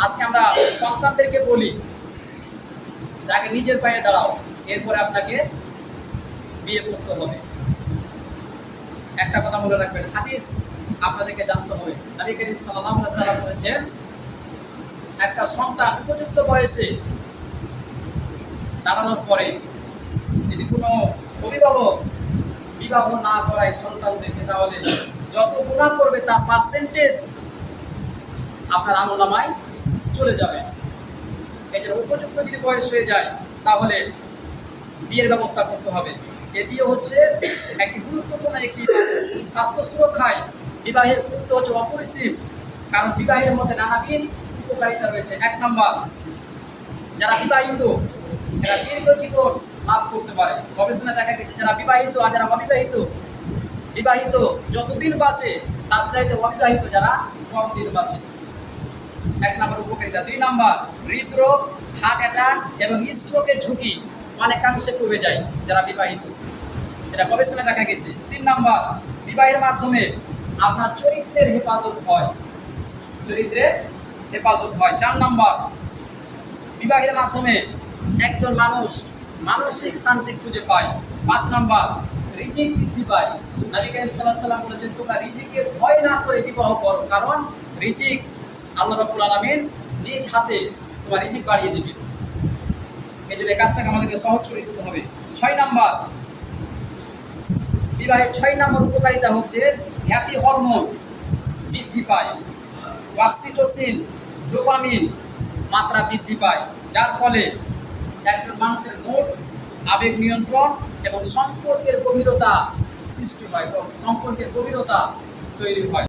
আজকে আমরা সন্তানদেরকে বলি যাকে নিজের পায়ে দাঁড়াও, এরপরে আপনাকে বিয়ে করতে হবে। একটা কথা মনে রাখবেন, হাদিস আপনাদেরকে জানতে হবে। নবী করিম সাল্লাল্লাহু আলাইহি ওয়াসাল্লাম বলেছেন, একটা সন্তান উপযুক্ত বয়সে দাঁড়ানোর পরে যদি কোনো অভিভাবক বিবাহ না করায় সন্তানদেরকে, তাহলে যত গুনাহ করবে তার পার্সেন্টেজ আপনার আমলনামায় চলে যাবে। এই জন্য উপযুক্ত যদি বয়স হয়ে যায় তাহলে বিয়ের ব্যবস্থা করতে হবে। এই বিয়ে হচ্ছে একটি গুরুত্বপূর্ণ একটি স্বাস্থ্য সুরক্ষায় বিবাহের গুরুত্ব হচ্ছে অপরিসীম। কারণ বিবাহের মধ্যে নানাবিধ উপকারিতা রয়েছে। 1 নম্বর, যারা বিবাহিত এরা দীর্ঘ জীবন লাভ করতে পারে। গবেষণা দেখা গেছে যারা বিবাহিত আর যারা অবিবাহিত, বিবাহিত যতদিন বাঁচে তার চাইতে অবিবাহিত যারা কম দিন বাঁচে। 1 নম্বর উপকারিতা। 2 নম্বর, হৃদরোগ, হার্ট অ্যাটাক এবং স্ট্রোকের ঝুঁকি অনেকাংশে কমে যায় যারা বিবাহিত, এটা গবেষণা দেখা গেছে। 3 নম্বর, বিবাহের মাধ্যমে আপনার চরিত্রের হেফাজত হয়, চরিত্রের হেফাজত হয়। 4 নম্বর, বিবাহের মাধ্যমে একজন মানুষ মানসিক শান্তি খুঁজে পায়। 5 নম্বর, রিজিক বৃদ্ধি পায়। নবী করিম সাল্লাল্লাহু আলাইহি ওয়াসাল্লাম বলেছেন, তোমরা রিজিকের ভয় না করে বিবাহ করো, কারণ রিজিক আল্লাহ রাব্বুল আলামিন নিজ হাতে তোমার রিজিক বাড়িয়ে দিবে। এই জন্য এই কাজটাকে আমাদেরকে সহজ করে দিতে হবে। 6 নম্বর, বিবাহের 6 নম্বর উপকারিতা হচ্ছে হ্যাপি হরমোন বৃদ্ধি পায়, অক্সিটোসিন, ডোপামিন মাত্রা বৃদ্ধি পায়, যার ফলে একজন মানুষের মোট আবেগ নিয়ন্ত্রণ এবং সম্পর্কের গভীরতা সৃষ্টি হয়, সম্পর্কের গভীরতা তৈরি হয়।